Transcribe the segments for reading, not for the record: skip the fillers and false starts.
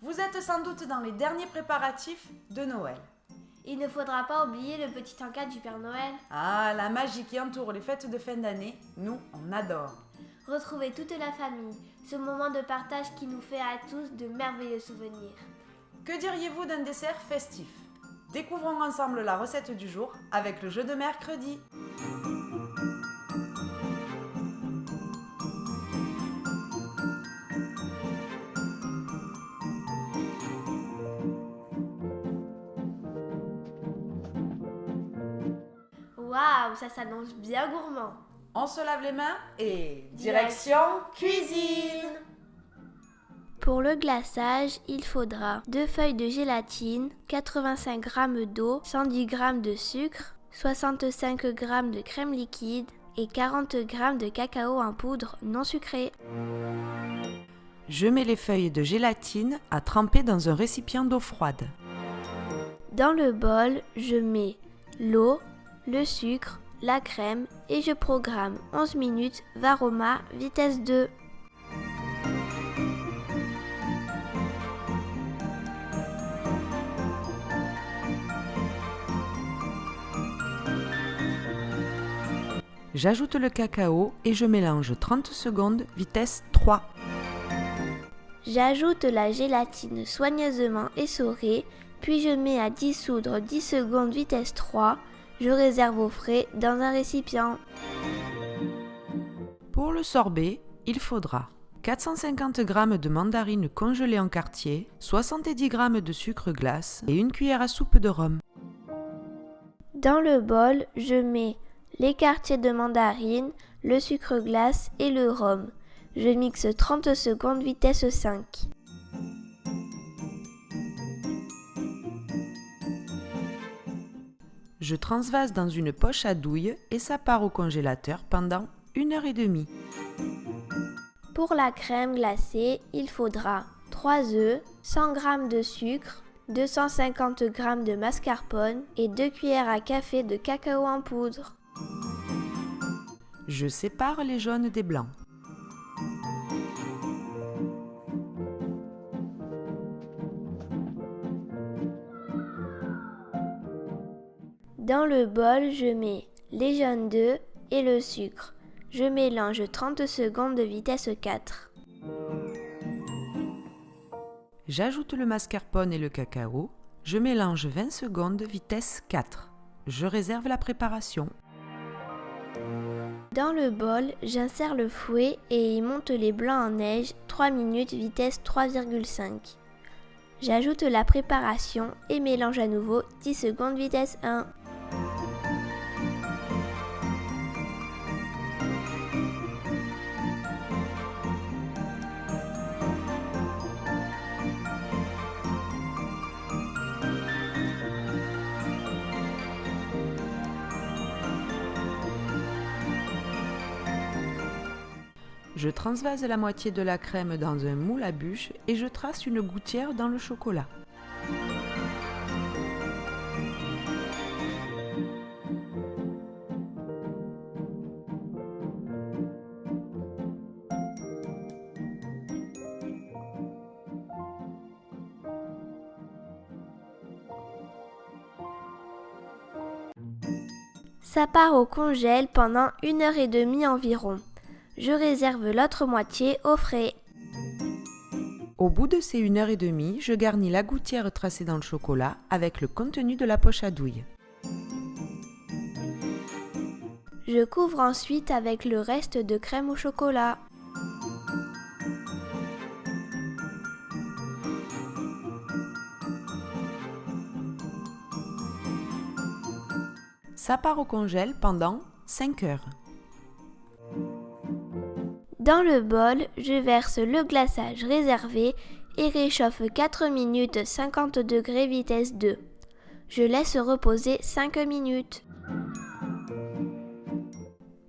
Vous êtes sans doute dans les derniers préparatifs de Noël. Il ne faudra pas oublier le petit encas du Père Noël. Ah, la magie qui entoure les fêtes de fin d'année, nous, on adore. Retrouver toute la famille, ce moment de partage qui nous fait à tous de merveilleux souvenirs. Que diriez-vous d'un dessert festif? Découvrons ensemble la recette du jour avec le jeu de mercredi. Waouh, ça s'annonce bien gourmand. On se lave les mains et direction cuisine. Pour le glaçage, il faudra 2 feuilles de gélatine, 85 g d'eau, 110 g de sucre, 65 g de crème liquide et 40 g de cacao en poudre non sucré. Je mets les feuilles de gélatine à tremper dans un récipient d'eau froide. Dans le bol, je mets l'eau, le sucre, la crème et je programme 11 minutes Varoma vitesse 2. J'ajoute le cacao et je mélange 30 secondes vitesse 3. J'ajoute la gélatine soigneusement essorée, puis je mets à dissoudre 10 secondes vitesse 3. Je réserve au frais dans un récipient. Pour le sorbet, il faudra 450 g de mandarines congelées en quartiers, 70 g de sucre glace et une cuillère à soupe de rhum. Dans le bol, je mets les quartiers de mandarine, le sucre glace et le rhum. Je mixe 30 secondes vitesse 5. Je transvase dans une poche à douille et ça part au congélateur pendant 1h30. Pour la crème glacée, il faudra 3 œufs, 100 g de sucre, 250 g de mascarpone et 2 cuillères à café de cacao en poudre. Je sépare les jaunes des blancs. Dans le bol, je mets les jaunes d'œufs et le sucre. Je mélange 30 secondes de vitesse 4. J'ajoute le mascarpone et le cacao. Je mélange 20 secondes vitesse 4. Je réserve la préparation. Dans le bol, j'insère le fouet et y monte les blancs en neige 3 minutes vitesse 3,5. J'ajoute la préparation et mélange à nouveau 10 secondes vitesse 1. Je transvase la moitié de la crème dans un moule à bûche et je trace une gouttière dans le chocolat. Ça part au congèle pendant 1h30 environ. Je réserve l'autre moitié au frais. Au bout de ces 1h30, je garnis la gouttière tracée dans le chocolat avec le contenu de la poche à douille. Je couvre ensuite avec le reste de crème au chocolat. Ça part au congèle pendant 5 heures. Dans le bol, je verse le glaçage réservé et réchauffe 4 minutes 50 degrés vitesse 2. Je laisse reposer 5 minutes.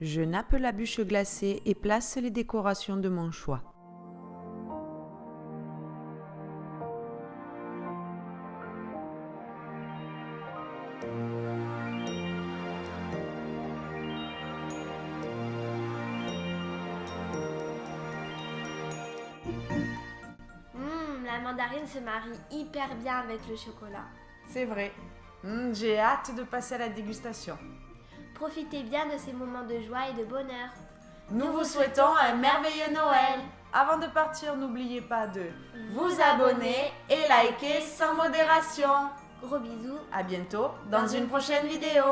Je nappe la bûche glacée et place les décorations de mon choix. La mandarine se marie hyper bien avec le chocolat. C'est vrai. J'ai hâte de passer à la dégustation. Profitez bien de ces moments de joie et de bonheur. Nous vous souhaitons un merveilleux Noël. Avant de partir, n'oubliez pas de vous abonner et liker sans modération. Gros bisous. À bientôt dans une prochaine vidéo.